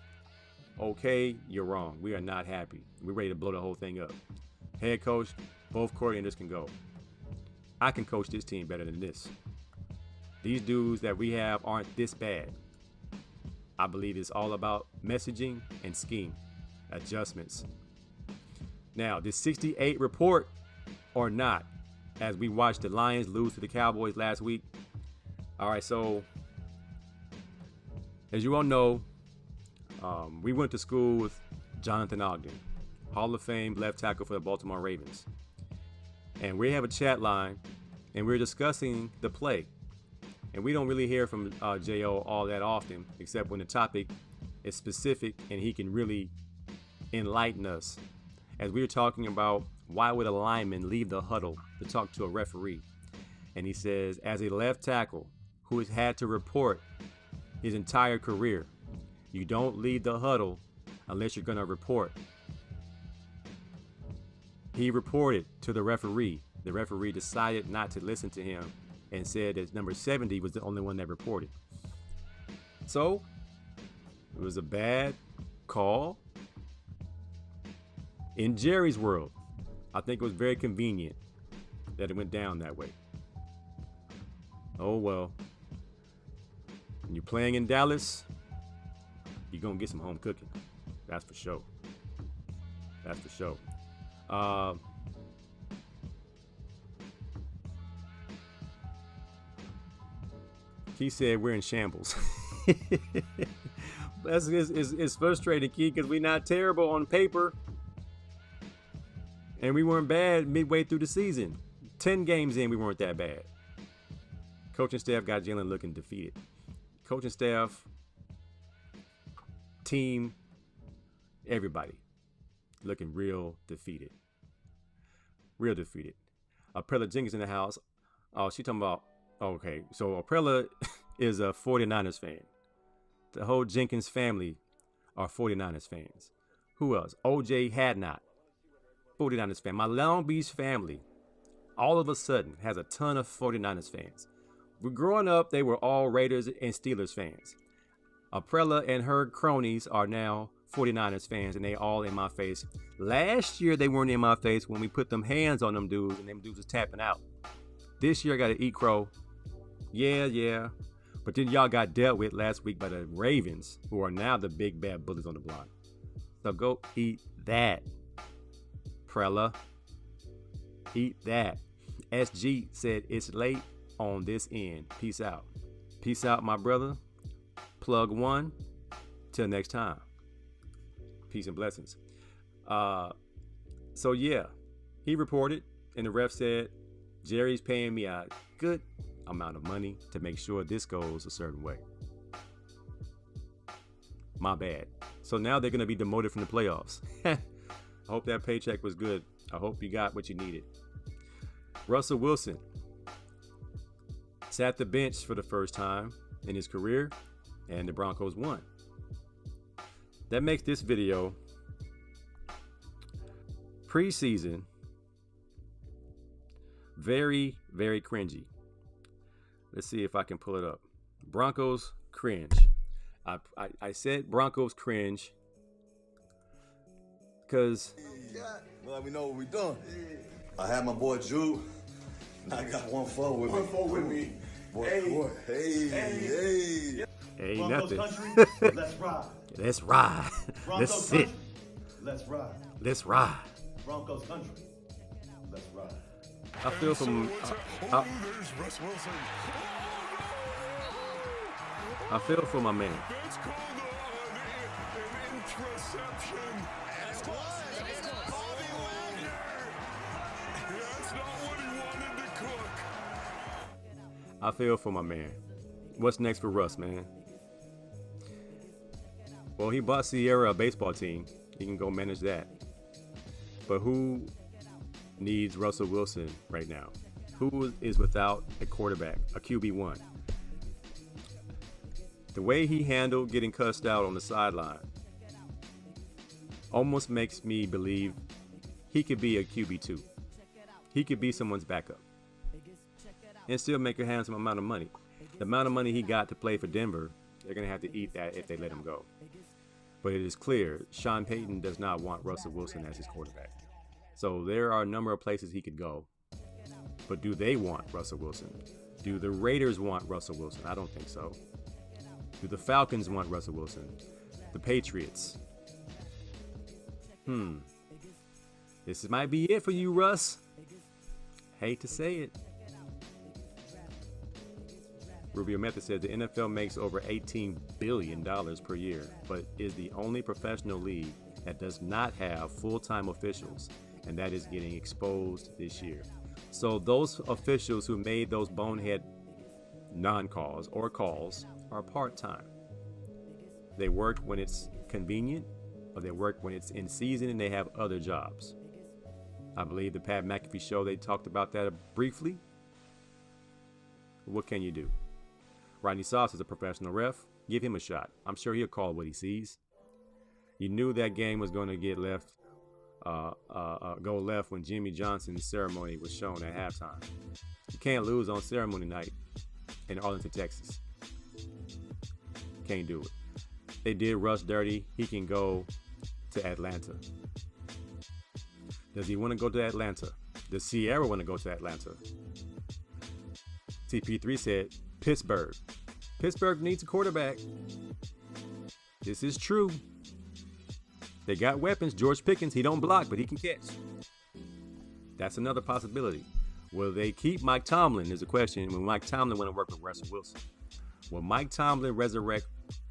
okay, you're wrong. We are not happy. We're ready to blow the whole thing up. Head coach, both coordinators can go. I can coach this team better than this. These dudes that we have aren't this bad. I believe it's all about messaging and scheme, adjustments. Now, did 68 report or not as we watched the Lions lose to the Cowboys last week? All right, so as you all know, we went to school with Jonathan Ogden, Hall of Fame left tackle for the Baltimore Ravens. And we have a chat line, and we're discussing the play. And we don't really hear from J.O. all that often, except when the topic is specific and he can really enlighten us. As we were talking about why would a lineman leave the huddle to talk to a referee? And he says, as a left tackle who has had to report his entire career, you don't leave the huddle unless you're going to report. He reported to the referee. The referee decided not to listen to him and said that number 70 was the only one that reported. So, it was a bad call. In Jerry's world, I think it was very convenient that it went down that way. Oh well. When you're playing in Dallas, you're going to get some home cooking. That's for sure. That's for sure. He said we're in shambles. It's frustrating, Key, because we're not terrible on paper. And we weren't bad midway through the season. 10 games in, we weren't that bad. Coaching staff got Jalen looking defeated. Coaching staff, team, everybody looking real defeated. Real defeated. Aprella Jenkins in the house. Oh, she talking about, okay, so Aprella is a 49ers fan. The whole Jenkins family are 49ers fans. Who else? OJ Hadnot, 49ers fan. My Long Beach family, all of a sudden, has a ton of 49ers fans. Growing up, they were all Raiders and Steelers fans. Aprella and her cronies are now 49ers fans, and they all in my face. Last year, they weren't in my face when we put them hands on them dudes, and them dudes was tapping out. This year, I got to eat crow. Yeah. But then y'all got dealt with last week by the Ravens, who are now the big bad bullies on the block. So go eat that, Prella. Eat that. SG said it's late on this end. Peace out. Peace out, my brother. Plug one. Till next time. Peace and blessings. So yeah, he reported, and the ref said, Jerry's paying me a good amount of money to make sure this goes a certain way. My bad. So now they're going to be demoted from the playoffs. I hope that paycheck was good. I hope you got what you needed. Russell Wilson sat the bench for the first time in his career, and the Broncos won. That makes this video preseason very, very cringy. Let's see if I can pull it up. Broncos cringe. I said Broncos cringe because Well, we know what we're doing. I have my boy Drew, and I got 1-4 with me. 1-4 with me. Boy. Hey. ain't Broncos nothing. country, let's ride. Let's ride. Broncos Let's sit. country, let's ride. Let's ride. Broncos country, let's ride. I feel from I feel for my man. I feel for my man. What's next for Russ, man? Well, he bought Sierra a baseball team. He can go manage that. But who needs Russell Wilson right now? Who is without a quarterback, a QB1? The way he handled getting cussed out on the sideline almost makes me believe he could be a QB2. He could be someone's backup and still make a handsome amount of money. The amount of money he got to play for Denver, they're going to have to eat that if they let him go. But it is clear Sean Payton does not want Russell Wilson as his quarterback. So there are a number of places he could go. But do they want Russell Wilson? Do the Raiders want Russell Wilson? I don't think so. Do the Falcons want Russell Wilson? The Patriots? This might be it for you, Russ. Hate to say it. Rubio Method says the NFL makes over $18 billion per year, but is the only professional league that does not have full-time officials, and that is getting exposed this year. So those officials who made those bonehead non-calls or calls are part-time. They work when it's convenient, or they work when it's in season and they have other jobs. I believe the Pat McAfee show, they talked about that briefly. What can you do? Rodney Sauce is a professional ref. Give him a shot. I'm sure he'll call what he sees. You knew that game was going to get left, go left when Jimmy Johnson's ceremony was shown at halftime. You can't lose on ceremony night in Arlington, Texas. Can't do it. They did Russ dirty. He can go to Atlanta. Does he want to go to Atlanta? Does Sierra want to go to Atlanta? TP3 said Pittsburgh. Pittsburgh needs a quarterback. This is true. They got weapons. George Pickens, he don't block, but he can catch. That's another possibility. Will they keep Mike Tomlin? Is a question. Will Mike Tomlin want to work with Russell Wilson? Will Mike Tomlin resurrect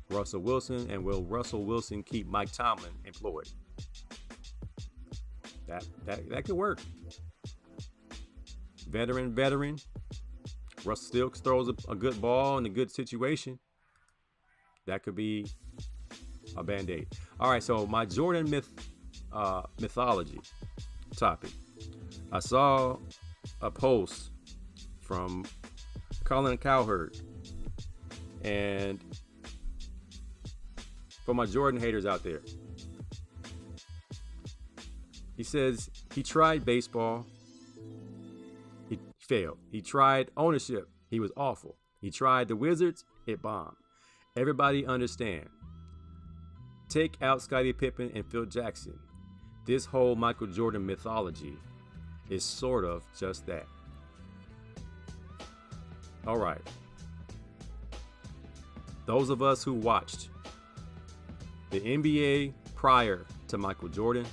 Russell Wilson, and will Russell Wilson keep Mike Tomlin employed? That could work. Veteran. Russ still throws a good ball in a good situation. That could be a Band-Aid. All right, so my Jordan mythology topic. I saw a post from Colin Cowherd, and for my Jordan haters out there, he says he tried baseball. He failed. He tried ownership. He was awful. He tried the Wizards. It bombed. Everybody understand. Take out Scottie Pippen and Phil Jackson. This whole Michael Jordan mythology is sort of just that. All right. Those of us who watched the NBA prior to Michael Jordan,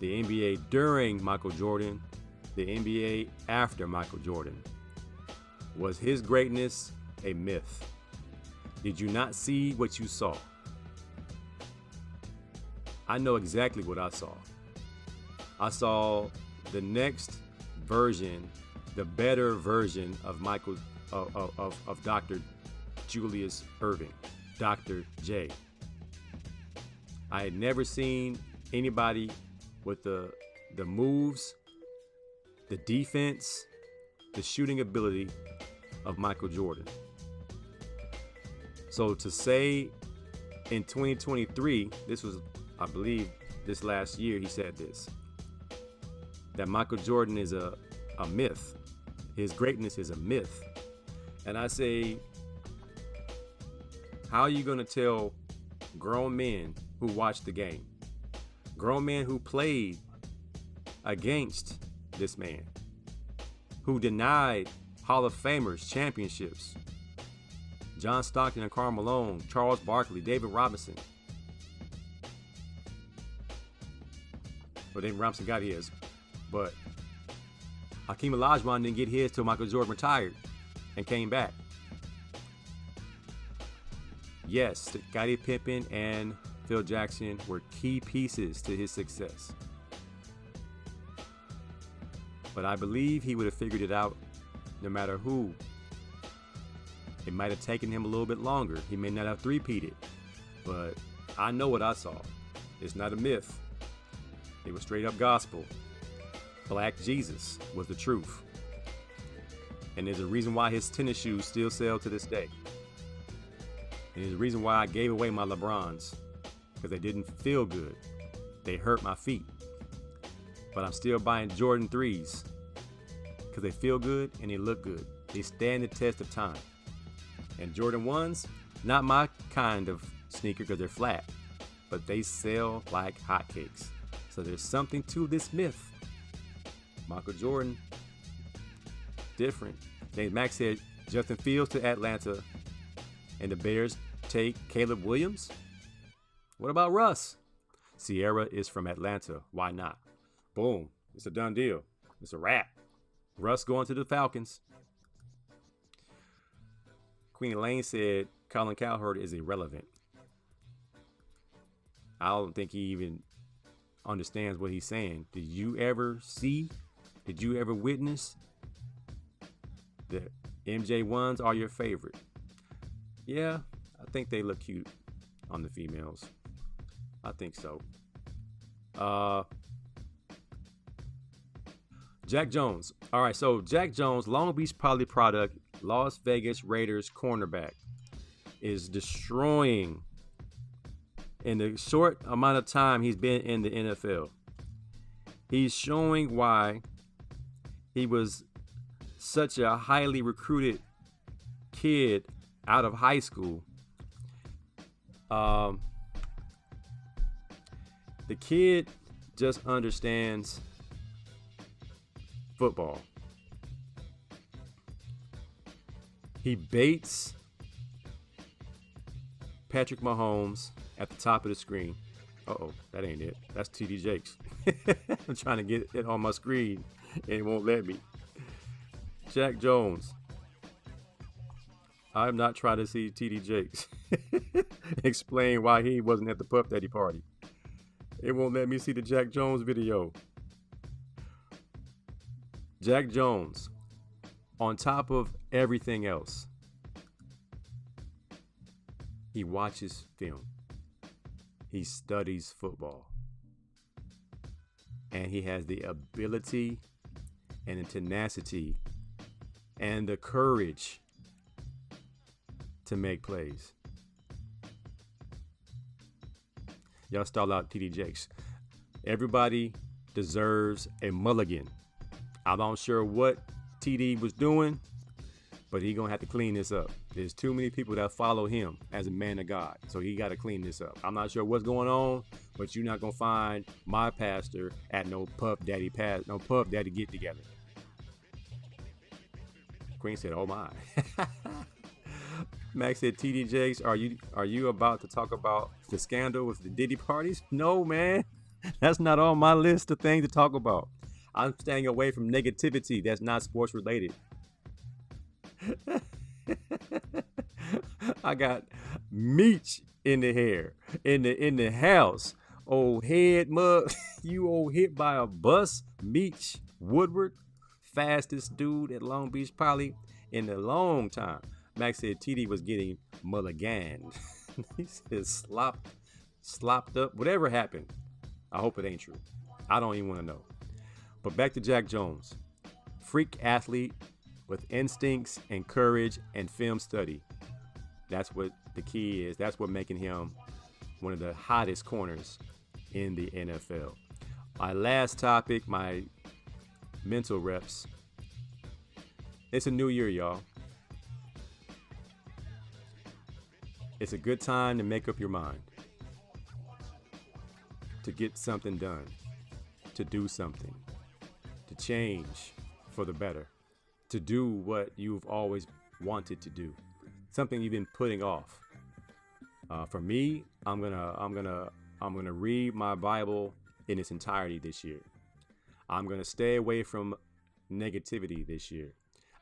the NBA during Michael Jordan, the NBA after Michael Jordan, was his greatness a myth? Did you not see what you saw? I know exactly what I saw. I saw the next version, the better version of Michael, of Dr. Julius Erving, Dr. J. I had never seen anybody with the moves, the defense, the shooting ability of Michael Jordan. So to say in 2023, this was, I believe, this last year, he said this, that Michael Jordan is a myth. His greatness is a myth. And I say, how are you going to tell grown men who watched the game, grown men who played against this man, who denied Hall of Famers championships, John Stockton and Karl Malone, Charles Barkley, David Robinson. Well, David Robinson got his, but Hakeem Olajuwon didn't get his till Michael Jordan retired and came back. Yes, Scottie Pippen and Phil Jackson were key pieces to his success. But I believe he would have figured it out no matter who. It might have taken him a little bit longer. He may not have three-peated, but I know what I saw. It's not a myth. It was straight up gospel. Black Jesus was the truth. And there's a reason why his tennis shoes still sell to this day. And there's a reason why I gave away my LeBrons, because they didn't feel good. They hurt my feet. But I'm still buying Jordan 3s because they feel good and they look good. They stand the test of time. And Jordan 1s, not my kind of sneaker because they're flat, but they sell like hotcakes. So there's something to this myth. Michael Jordan, different. James Mack said Justin Fields to Atlanta and the Bears take Caleb Williams. What about Russ? Sierra is from Atlanta. Why not? Boom. It's a done deal. It's a wrap. Russ going to the Falcons. Queen Elaine said Colin Cowherd is irrelevant. I don't think he even understands what he's saying. Did you ever see? Did you ever witness the MJ1s are your favorite? Yeah, I think they look cute on the females. I think so. Jack Jones. All right, so Jack Jones, Long Beach Poly product, Las Vegas Raiders cornerback, is destroying in the short amount of time he's been in the NFL, he's showing why he was such a highly recruited kid out of high school. The kid just understands football. He baits Patrick Mahomes at the top of the screen. Uh-oh, that ain't it. That's TD Jakes. I'm trying to get it on my screen and it won't let me. Jack Jones. I'm not trying to see TD Jakes explain why he wasn't at the Puff Daddy party. It won't let me see the Jack Jones video. Jack Jones, on top of everything else, he watches film. He studies football. And he has the ability and the tenacity and the courage to make plays. Y'all stall out TD Jakes. Everybody deserves a mulligan. I'm not sure what TD was doing, but he gonna have to clean this up. There's too many people that follow him as a man of God, so he got to clean this up. I'm not sure what's going on, but you're not gonna find my pastor at no Puff Daddy get together. Queen said, "Oh my." Max said, TD Jakes, are you about to talk about the scandal with the Diddy parties? No, man. That's not on my list of things to talk about. I'm staying away from negativity that's not sports related. I got Meech in the hair, in the house. Old head mug, you old hit by a bus. Meech Woodward, fastest dude at Long Beach probably in a long time. Max said TD was getting mulliganed. He said slopped up, whatever happened. I hope it ain't true. I don't even want to know. But back to Jack Jones. Freak athlete with instincts and courage and film study. That's what the key is. That's what making him one of the hottest corners in the NFL. My last topic, my mental reps. It's a new year, y'all. It's a good time to make up your mind, to get something done, to do something, to change for the better, to do what you've always wanted to do, something you've been putting off. For me, I'm gonna read my Bible in its entirety this year. I'm gonna stay away from negativity this year.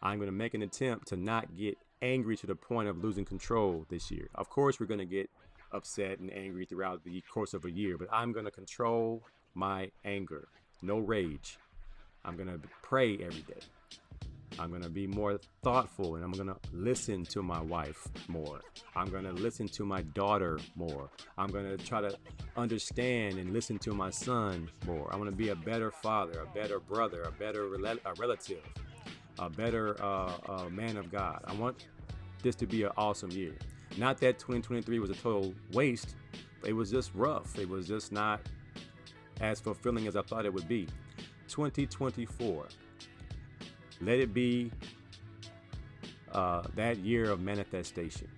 I'm gonna make an attempt to not get angry to the point of losing control this year. Of course, we're going to get upset and angry throughout the course of a year, but I'm going to control my anger. No rage. I'm going to pray every day. I'm going to be more thoughtful, and I'm going to listen to my wife more. I'm going to listen to my daughter more. I'm going to try to understand and listen to my son more. I'm going to be a better father, a better brother, a better relative, a better man of God. I want this to be an awesome year. Not that 2023 was a total waste. It was just rough. It was just not as fulfilling as I thought it would be. 2024. Let it be that year of manifestation.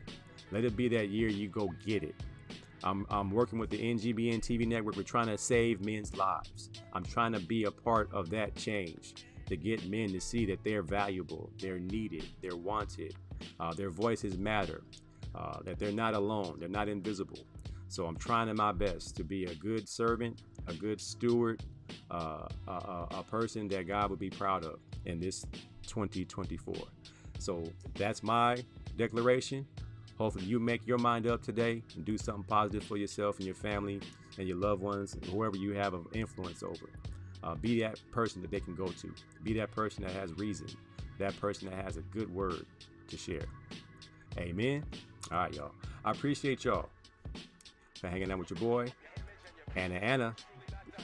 Let it be that year you go get it. I'm working with the NGBN TV network. We're trying to save men's lives. I'm trying to be a part of that change, to get men to see that they're valuable, they're needed, they're wanted, their voices matter, that they're not alone, they're not invisible. So I'm trying my best to be a good servant, a good steward, a person that God would be proud of in this 2024. So that's my declaration. Hopefully you make your mind up today and do something positive for yourself and your family and your loved ones, whoever you have of influence over. Be that person that they can go to. Be that person that has reason. That person that has a good word to share. Amen. All right, y'all. I appreciate y'all for hanging out with your boy. Anna.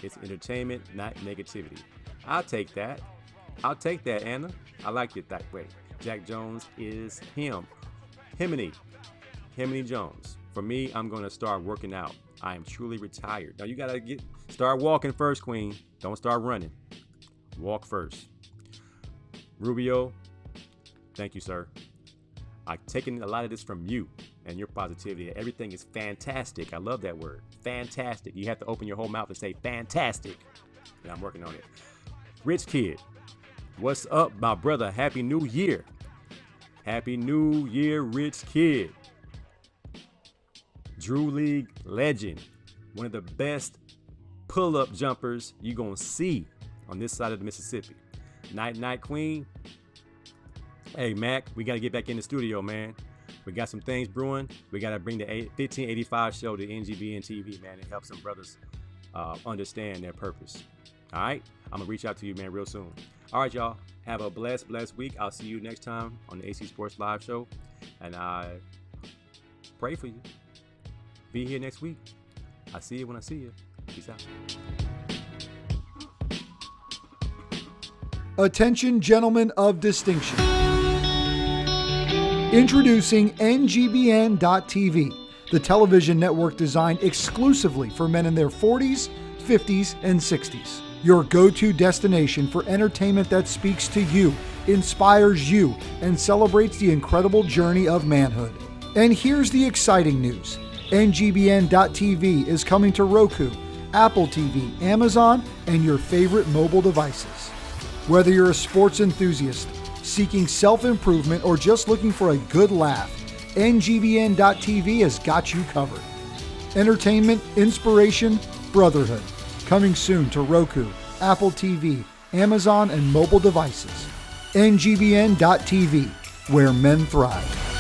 It's entertainment, not negativity. I'll take that. Anna. I like it that way. Jack Jones is him. Himiny Jones. For me, I'm going to start working out I am truly retired. Now you gotta start walking first, Queen. Don't start running. Walk first. Rubio, thank you, sir. I've taken a lot of this from you and your positivity. Everything is fantastic. I love that word. Fantastic. You have to open your whole mouth and say fantastic. And I'm working on it. Rich Kid, what's up, my brother? Happy New Year. Happy New Year, Rich Kid. Drew League legend. One of the best pull-up jumpers you're going to see on this side of the Mississippi. Night, Queen. Hey, Mac, we got to get back in the studio, man. We got some things brewing. We got to bring the 1585 show to NGBN TV, man, and help some brothers understand their purpose. All right? I'm going to reach out to you, man, real soon. All right, y'all. Have a blessed week. I'll see you next time on the AC Sports Live show. And I pray for you. Be here next week. I see you when I see you. Peace out. Attention, gentlemen of distinction. Introducing NGBN.TV, the television network designed exclusively for men in their 40s, 50s, and 60s. Your go-to destination for entertainment that speaks to you, inspires you, and celebrates the incredible journey of manhood. And here's the exciting news. NGBN.TV is coming to Roku, Apple TV, Amazon, and your favorite mobile devices. Whether you're a sports enthusiast, seeking self-improvement, or just looking for a good laugh, NGBN.TV has got you covered. Entertainment, inspiration, brotherhood. Coming soon to Roku, Apple TV, Amazon, and mobile devices. NGBN.TV, where men thrive.